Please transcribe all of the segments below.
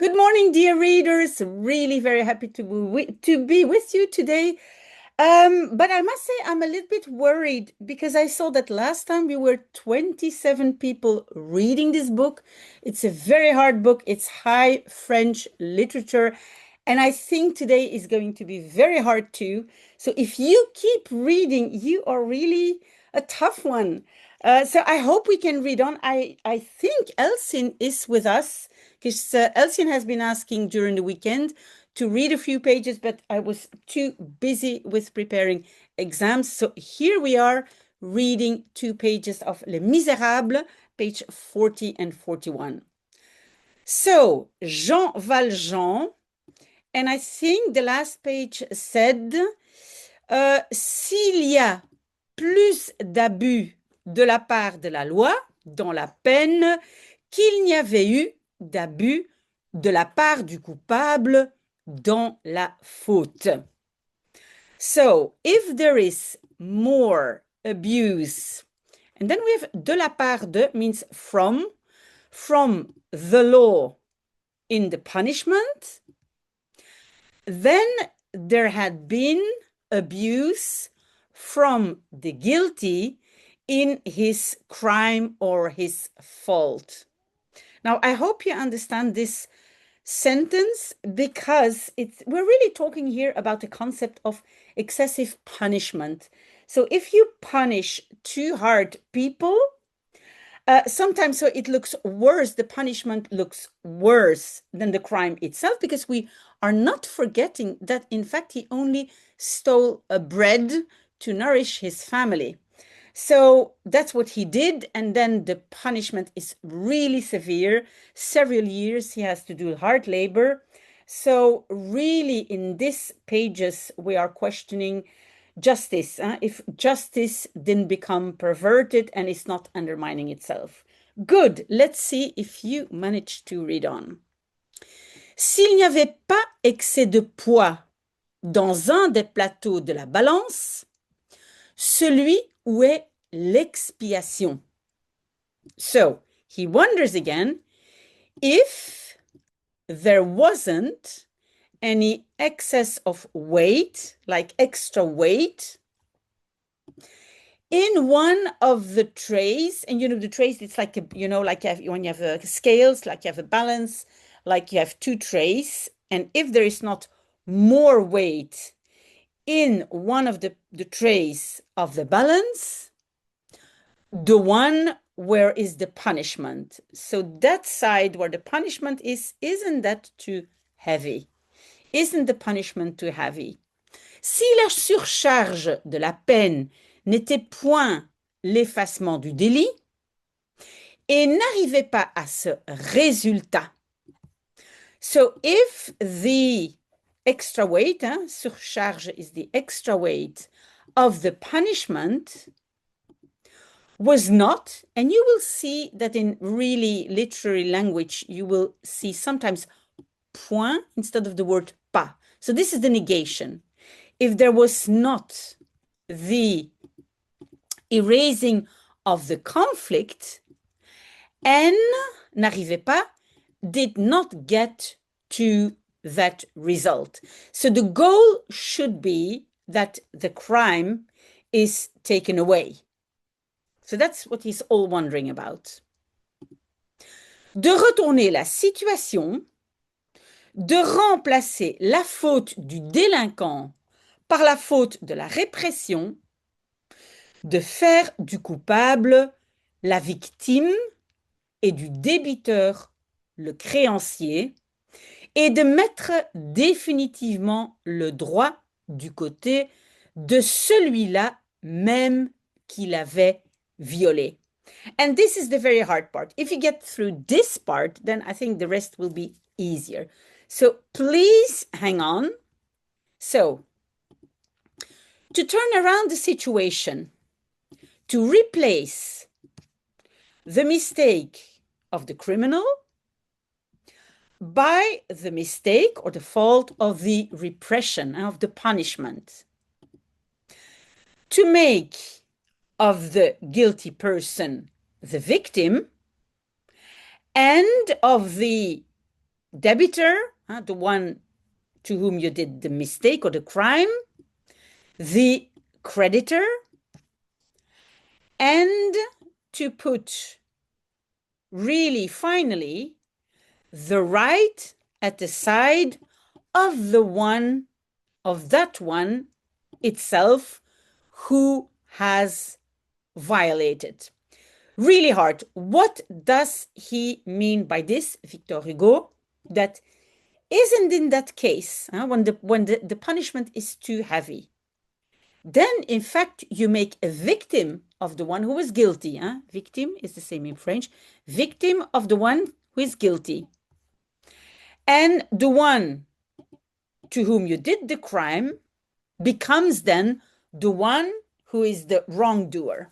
Good morning, dear readers. Really very happy to be with you today. But I must say I'm a little bit worried because I saw that last time we were 27 people reading this book. It's a very hard book. It's high French literature. And I think today is going to be very hard too. So if you keep reading, you are really a tough one. So I hope we can read on. I think Elsin is with us because Elsin has been asking during the weekend to read a few pages, but I was too busy with preparing exams. So here we are reading 2 pages of Les Misérables, page 40 and 41. So Jean Valjean, and I think the last page said, s'il y a plus d'abus de la part de la loi dans la peine qu'il n'y avait eu d'abus de la part du coupable dans la faute. So, if there is more abuse, and then we have de la part de means from the law in the punishment, then there had been abuse from the guilty in his crime or his fault. Now, I hope you understand this sentence because we're really talking here about the concept of excessive punishment. So if you punish too hard people, sometimes so it looks worse, the punishment looks worse than the crime itself, because we are not forgetting that in fact he only stole a bread to nourish his family. So that's what he did, and then the punishment is really severe. Several years he has to do hard labor. So really in these pages we are questioning justice, if justice didn't become perverted and is not undermining itself. Good, let's see if you manage to read on. S'il n'y avait pas excès de poids dans un des plateaux de la balance, celui où est l'expiation. So he wonders again if there wasn't any excess of weight, like extra weight, in one of the trays. And the trays, it's like like when you have scales, like you have a balance, like you have 2 trays, and if there is not more weight in one of the trays of the balance, the one where is the punishment. So that side where the punishment is, isn't that too heavy? Isn't the punishment too heavy? Si la surcharge de la peine n'était point l'effacement du délit et n'arrivait pas à ce résultat. So if the extra weight, surcharge is the extra weight of the punishment, was not, and you will see that in really literary language, you will see sometimes point instead of the word pas. So this is the negation. If there was not the erasing of the conflict, and n'arrivait pas, did not get to that result. So the goal should be that the crime is taken away. So that's what he's all wondering about. De retourner la situation, de remplacer la faute du délinquant par la faute de la répression, de faire du coupable la victime et du débiteur le créancier, et de mettre définitivement le droit du côté de celui-là même qui l'avait violé. And this is the very hard part. If you get through this part, then I think the rest will be easier. So please hang on. So, to turn around the situation, to replace the mistake of the criminal by the mistake or the fault of the repression, of the punishment, to make of the guilty person the victim, and of the debitor, the one to whom you did the mistake or the crime, the creditor, and to put really finally the right at the side of that one itself who has violated. Really hard. What does he mean by this, Victor Hugo? That isn't in that case, when the punishment is too heavy, then in fact you make a victim of the one who is guilty. Victim is the same in French. Victim of the one who is guilty. And the one to whom you did the crime becomes then the one who is the wrongdoer.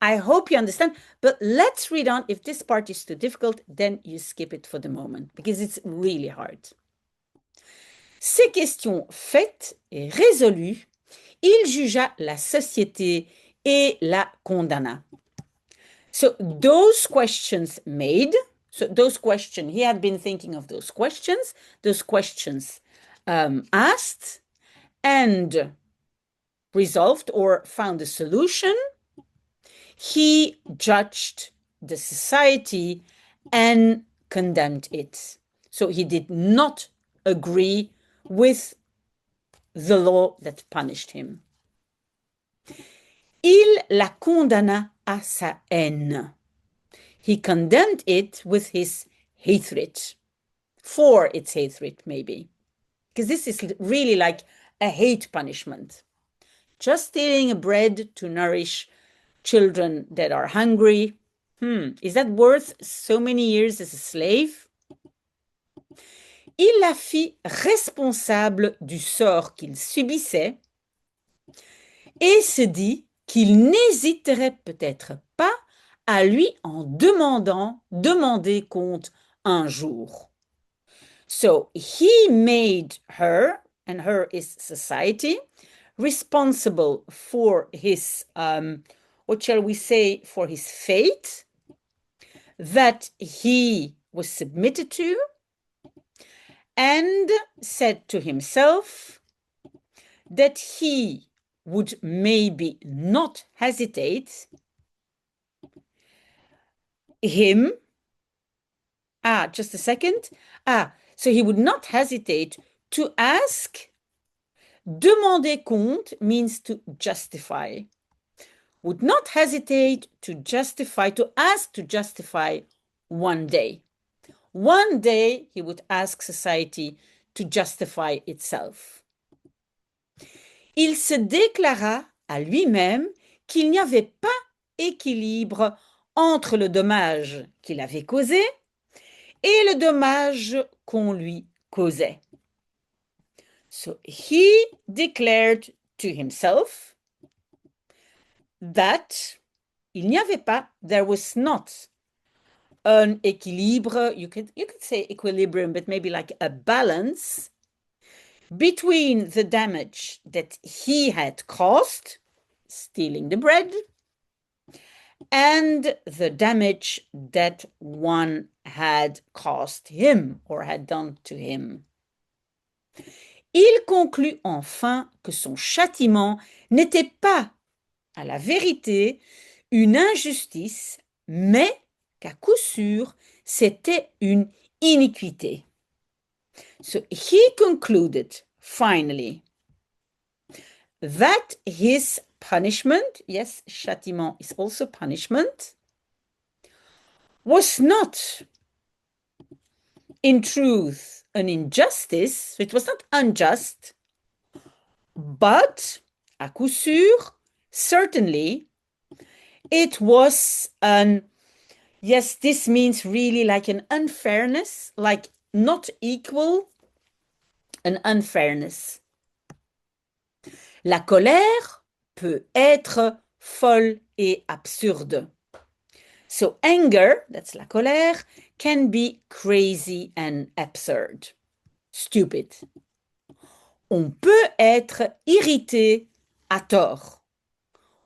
I hope you understand, but let's read on. If this part is too difficult, then you skip it for the moment, because it's really hard. Ces questions faites et résolues, il jugea la société et la condamna. So those questions made, he had been thinking of those questions asked and resolved or found a solution. He judged the society and condemned it. So he did not agree with the law that punished him. Il la condamna à sa haine. He condemned it with his hatred, for its hatred maybe. Because this is really like a hate punishment. Just stealing bread to nourish children that are hungry. Is that worth so many years as a slave? Il la fit responsable du sort qu'il subissait et se dit qu'il n'hésiterait peut-être pas à lui en demander compte un jour. So he made her, and her is society, responsible for his, what shall we say, for his fate that he was submitted to, and said to himself that he would maybe not hesitate just a second. So he would not hesitate to ask. Demander compte means to justify. Would not hesitate to ask to justify one day. One day he would ask society to justify itself. Il se déclara à lui-même qu'il n'y avait pas équilibre entre le dommage qu'il avait causé et le dommage qu'on lui causait. So he declared to himself that il n'y avait pas, there was not an équilibre, you could say equilibrium, but maybe like a balance between the damage that he had caused, stealing the bread, and the damage that one had caused him or had done to him. Il conclut enfin que son châtiment n'était pas, à la vérité, une injustice, mais qu'à coup sûr, c'était une iniquité. So he concluded, finally, that his punishment, yes, châtiment is also punishment, was not, in truth, an injustice, so it was not unjust, but, à coup sûr, certainly, it was yes, this means really like an unfairness, like not equal, an unfairness. La colère peut être folle et absurde. So anger, that's la colère, can be crazy and absurd, stupid. On peut être irrité à tort.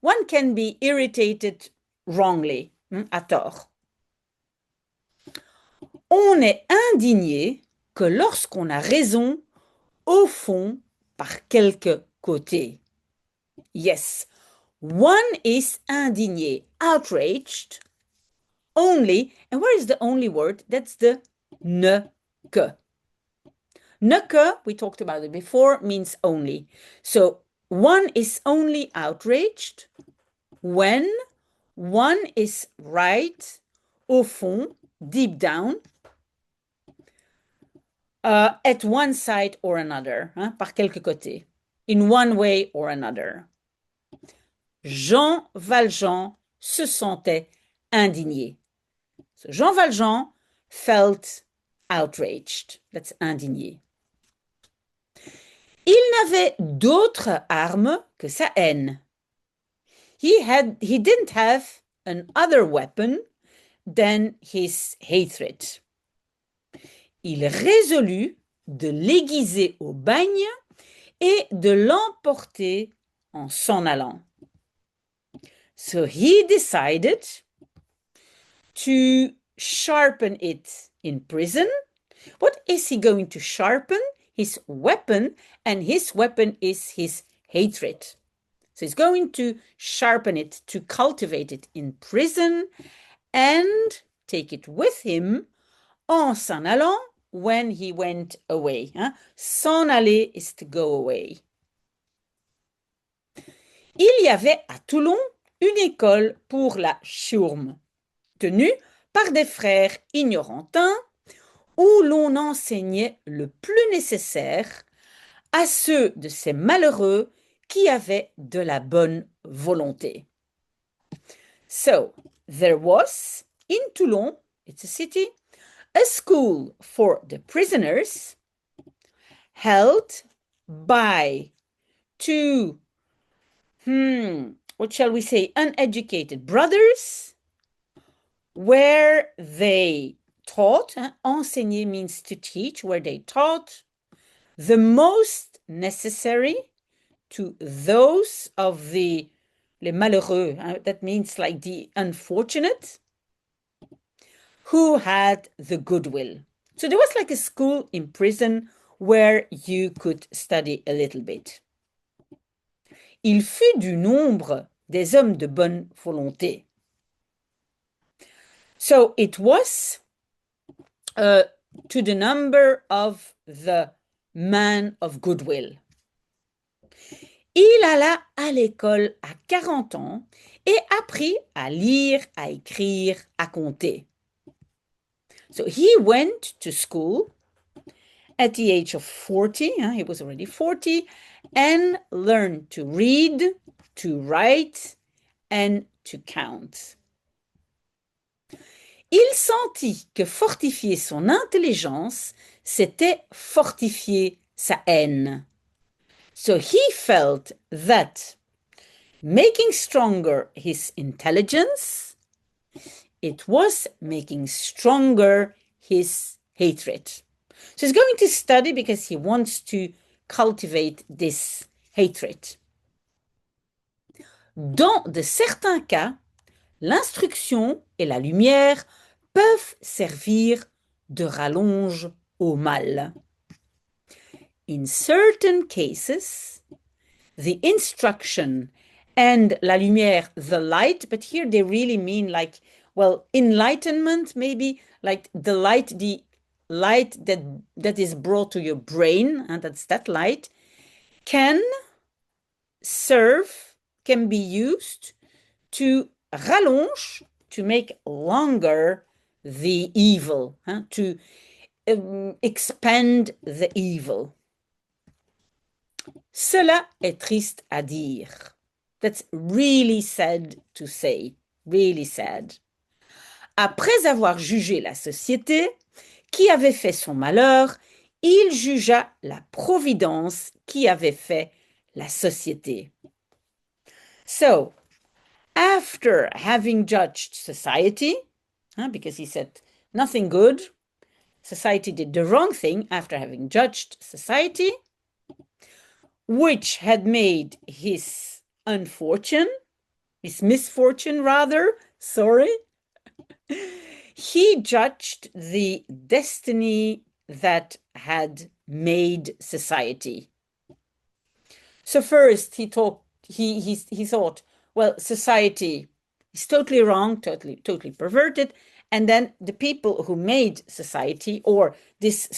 One can be irritated wrongly, à tort. On est indigné que lorsqu'on a raison, au fond, par quelque côté. Yes, one is indigné, outraged, only, and where is the only word? That's the ne que. Ne que, we talked about it before, means only. So one is only outraged when one is right, au fond, deep down, at one side or another, par quelque côté, in one way or another. Jean Valjean se sentait indigné. So Jean Valjean felt outraged. That's indigné. Il n'avait d'autre arme que sa haine. He didn't have another weapon than his hatred. Il résolut de l'aiguiser au bagne et de l'emporter en s'en allant. So he decided to sharpen it in prison. What is he going to sharpen? His weapon, and his weapon is his hatred. So he's going to sharpen it, to cultivate it in prison and take it with him en s'en allant when he went away. S'en aller is to go away. Il y avait à Toulon une école pour la chiourme, tenue par des frères ignorantins, où l'on enseignait le plus nécessaire à ceux de ces malheureux qui avaient de la bonne volonté. So, there was, in Toulon, it's a city, a school for the prisoners held by two, what shall we say, uneducated brothers, where they taught, enseigner means to teach, where they taught the most necessary to those of les malheureux, that means like the unfortunate, who had the goodwill. So there was like a school in prison where you could study a little bit. Il fut du nombre des hommes de bonne volonté. So it was to the number of the man of goodwill. Il alla à l'école à 40 ans et apprit à lire, à écrire, à compter. So he went to school at the age of 40, he was already 40, and learned to read, to write, and to count. Il sentit que fortifier son intelligence, c'était fortifier sa haine. So he felt that making stronger his intelligence, it was making stronger his hatred. So he's going to study because he wants to cultivate this hatred. Dans de certains cas, l'instruction et la lumière peuvent servir de rallonge au mal. In certain cases, the instruction and la lumière, the light, but here they really mean like, well, enlightenment maybe, like the light that is brought to your brain, and that's that light, can be used to rallonge, to make longer the evil, to expand the evil. Cela est triste à dire. That's really sad to say, really sad. Après avoir jugé la société qui avait fait son malheur, il jugea la providence qui avait fait la société. So, after having judged society, because he said nothing good, society did the wrong thing after having judged society, which had made his misfortune rather, sorry, He judged the destiny that had made society. So first he thought, well, society is totally wrong, totally perverted, and then the people who made society, or this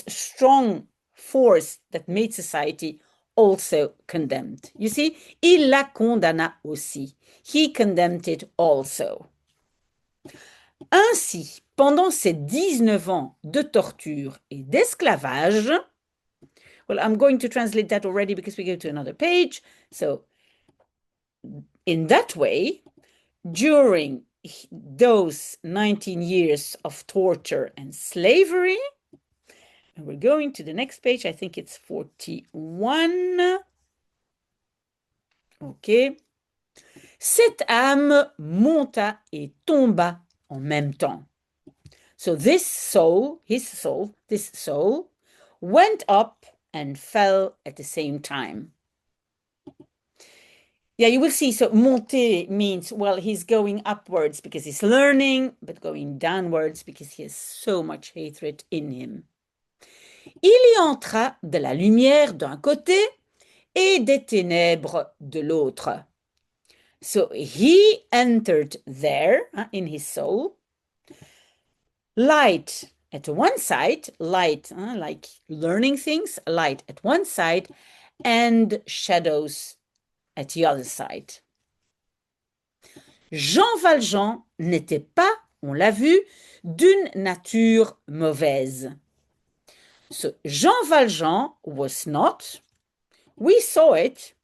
strong force that made society, also condemned. You see, il la condamna aussi. He condemned it also. Ainsi, pendant ces 19 ans de torture et d'esclavage, well, I'm going to translate that already because we go to another page. So, in that way, during those 19 years of torture and slavery, and we're going to the next page, I think it's 41. OK. Cette âme monta et tomba en même temps. So this soul, this soul, went up and fell at the same time. Yeah, you will see. So monter means, well, he's going upwards because he's learning, but going downwards because he has so much hatred in him. Il y entra de la lumière d'un côté et des ténèbres de l'autre. So he entered there, in his soul, light at one side, light, like learning things, light at one side, and shadows at the other side. Jean Valjean n'était pas, on l'a vu, d'une nature mauvaise. So Jean Valjean was not, we saw it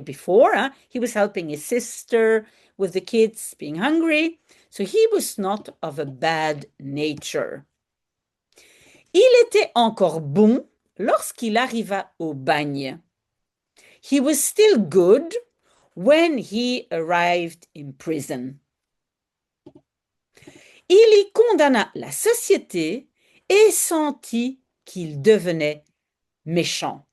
before, he was helping his sister with the kids being hungry, so he was not of a bad nature. Il était encore bon lorsqu'il arriva au bagne. He was still good when he arrived in prison. Il y condamna la société et sentit qu'il devenait méchant.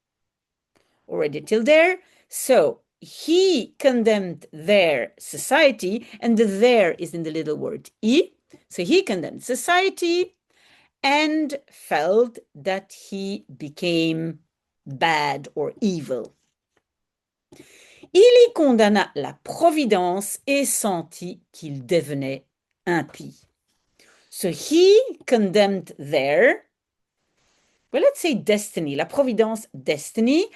Already till there. So he condemned their society, and the there is in the little word I. So he condemned society and felt that he became bad or evil. Il y condamna la providence et sentit qu'il devenait impie. So he condemned their, well, let's say destiny, la providence, destiny,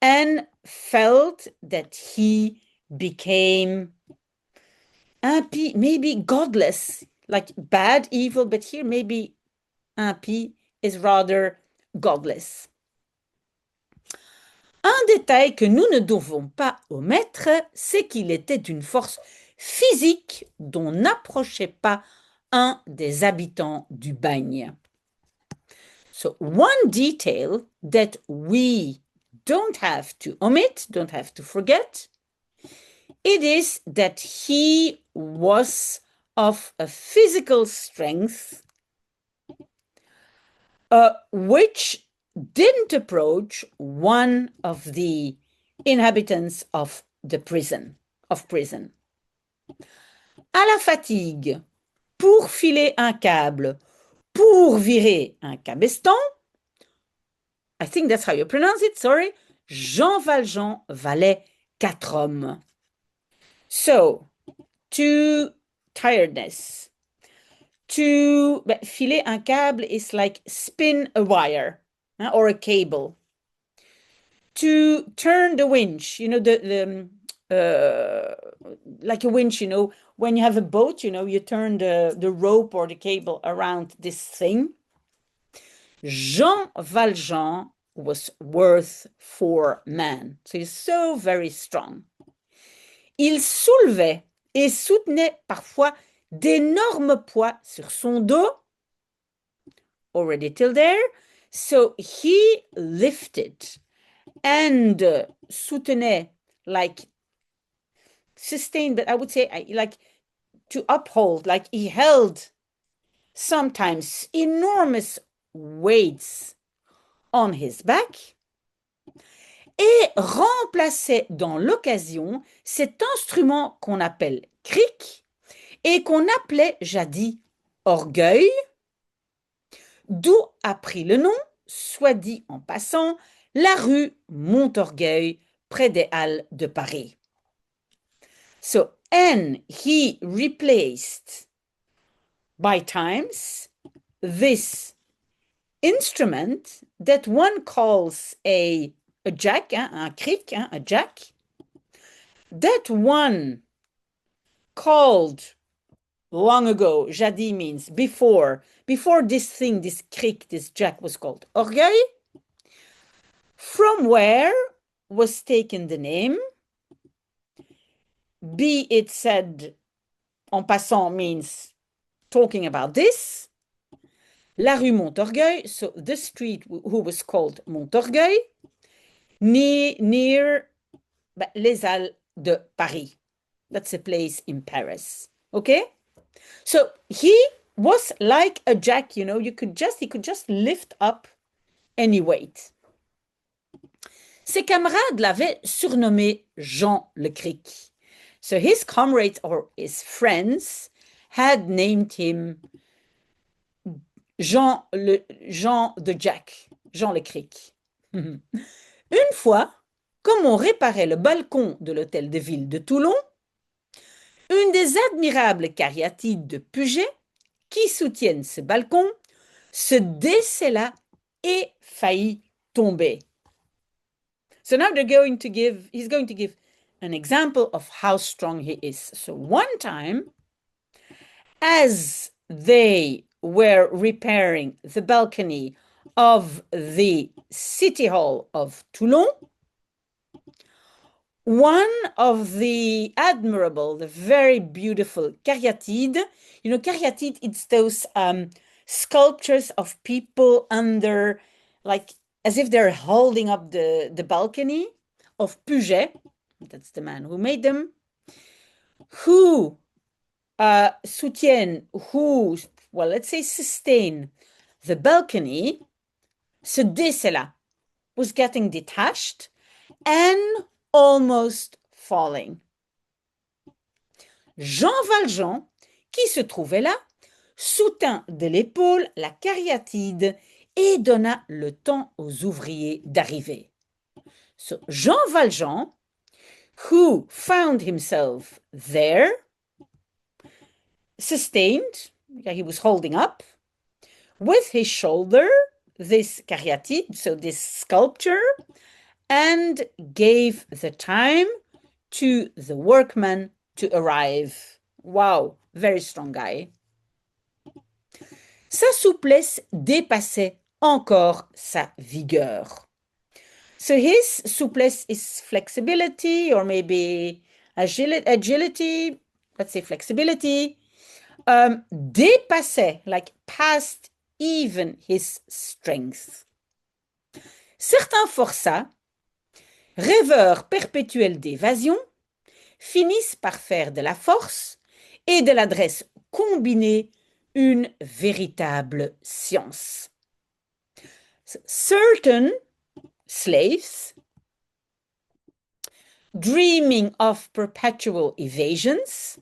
and felt that he became impie, maybe godless, like bad, evil, but here maybe impie is rather godless. Un détail que nous ne devons pas omettre, c'est qu'il était d'une force physique dont n'approchait pas un des habitants du bagne. So one detail that we don't have to omit, don't have to forget, it is that he was of a physical strength which didn't approach one of the inhabitants of the prison. À la fatigue, pour filer un câble, pour virer un cabestan, I think that's how you pronounce it, sorry, Jean Valjean valait 4 hommes. So, to tiredness, to filer un câble is like spin a wire or a cable. To turn the winch, you know, like a winch, you know, when you have a boat, you know, you turn the rope or the cable around this thing. Jean Valjean was worth 4 men. So he's so very strong. Il soulevait et soutenait parfois d'énormes poids sur son dos. Already till there. So he lifted and soutenait, like sustained, but I would say like to uphold, like he held sometimes enormous weights on his back et remplaçait dans l'occasion cet instrument qu'on appelle cric et qu'on appelait jadis orgueil, d'où a pris le nom, soit dit en passant, la rue Montorgueil, près des Halles de Paris. So, and he replaced by times this instrument that one calls a jack, un cric, a jack, that one called long ago, jadis means before this thing, this cric, this jack was called orgueil, from where was taken the name, be it said en passant means talking about this, la rue Montorgueil, so the street who was called Montorgueil, near Les Halles de Paris. That's a place in Paris. Okay? So he was like a jack, you know, he could just lift up any weight. Ses camarades l'avaient surnommé Jean le Cric. So his comrades or his friends had named him Jean de Jack, Jean le Cric. Une fois, comme on réparait le balcon de l'hôtel de ville de Toulon, une des admirables cariatides de Puget, qui soutiennent ce balcon, se décela et faillit tomber. So now he's going to give an example of how strong he is. So one time, as they were repairing the balcony of the City Hall of Toulon, one of the admirable, the very beautiful caryatides, you know, caryatid, it's those sculptures of people under, like, as if they're holding up the balcony of Puget, that's the man who made them, who soutiennent, who, well, let's say sustain the balcony, se décela, was getting detached and almost falling. Jean Valjean, qui se trouvait là, soutint de l'épaule la cariatide et donna le temps aux ouvriers d'arriver. So Jean Valjean, who found himself there, sustained, he was holding up, with his shoulder, this cariatide, so this sculpture, and gave the time to the workman to arrive. Wow, very strong guy. Sa souplesse dépassait encore sa vigueur. So his souplesse is flexibility, or maybe agility, let's say flexibility, dépassait, like past even his strength. Certains forçats, rêveurs perpétuels d'évasion, finissent par faire de la force et de l'adresse combinée une véritable science. Certain slaves, dreaming of perpetual evasions,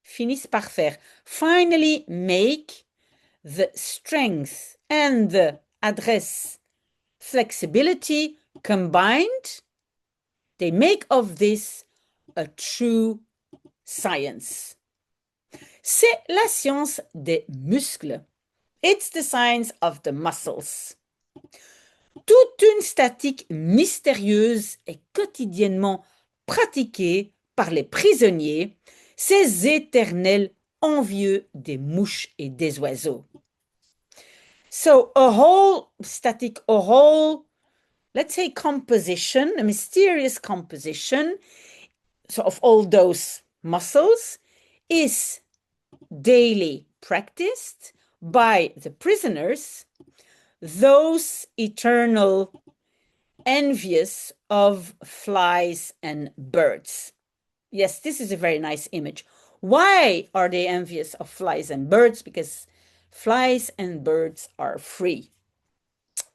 finissent par faire, finally make the strength and the address flexibility combined, they make of this a true science. C'est la science des muscles. It's the science of the muscles. Toute une statique mystérieuse est quotidiennement pratiquée par les prisonniers, ces éternels envieux des mouches et des oiseaux. So a whole static, let's say composition, a mysterious composition, so of all those muscles, is daily practiced by the prisoners, those eternal envious of flies and birds. Yes, this is a very nice image. Why are they envious of flies and birds? Because flies and birds are free.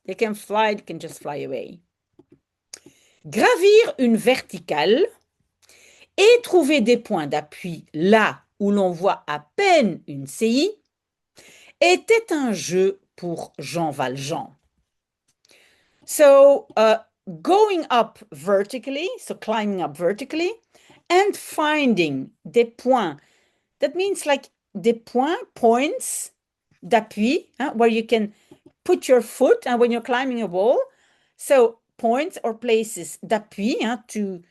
They can fly, they can just fly away. Gravir une verticale et trouver des points d'appui là où l'on voit à peine une CI était un jeu pour Jean Valjean. So, going up vertically, so climbing up vertically, and finding des points, that means like des points d'appui, where you can put your foot when you're climbing a wall. So points or places d'appui, to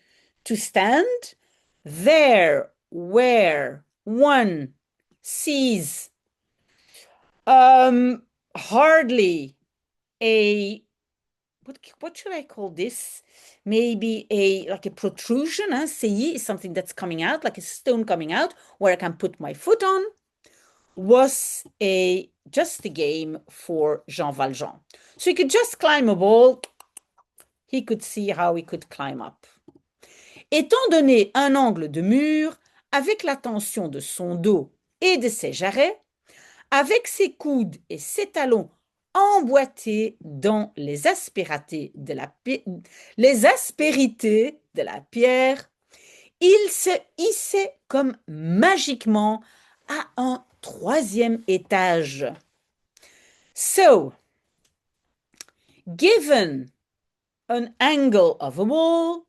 stand there where one sees hardly a, what should I call this? Maybe like a protrusion, CI is something that's coming out, like a stone coming out, where I can put my foot on, was just a game for Jean Valjean. So he could just climb a wall, he could see how he could climb up. Étant donné un angle de mur, avec la tension de son dos et de ses jarrets, avec ses coudes et ses talons emboîtés dans les aspérités de la pierre, il se hissait comme magiquement à un 3e étage. So, given an angle of a wall,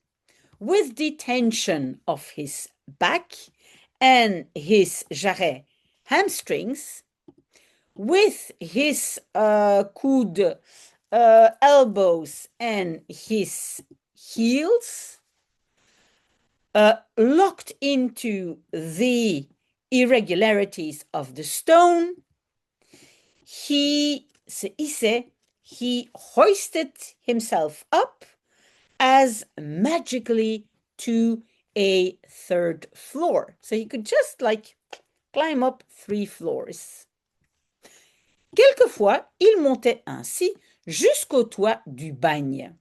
with the tension of his back and his jarret hamstrings, with his coude elbows and his heels, locked into the irregularities of the stone, he hoisted himself up as magically to a 3rd floor. So he could just like climb up 3 floors. Quelquefois, il montait ainsi jusqu'au toit du bagne.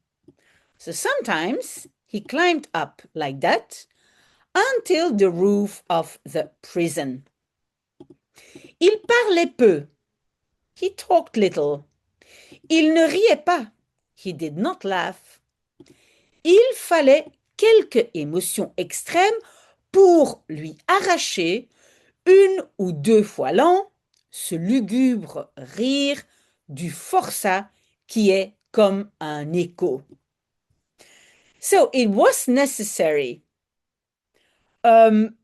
So sometimes he climbed up like that until the roof of the prison. Il parlait peu. He talked little. Il ne riait pas. He did not laugh. Il fallait quelque émotion extrême pour lui arracher 1 ou 2 fois l'an ce lugubre rire du forçat qui est comme un écho. So it was necessary some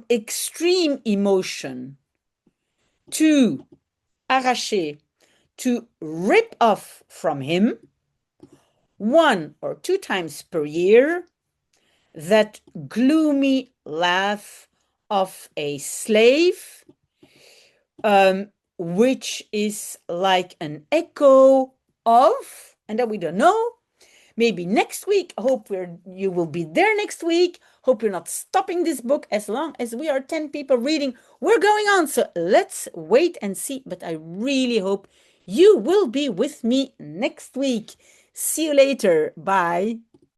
extreme emotion to arracher, to rip off from him 1 or 2 times per year that gloomy laugh of a slave, which is like an echo of, and that we don't know. Maybe next week. Hope you will be there next week. Hope you're not stopping this book as long as we are 10 people reading. We're going on, so let's wait and see. But I really hope you will be with me next week. See you later. Bye.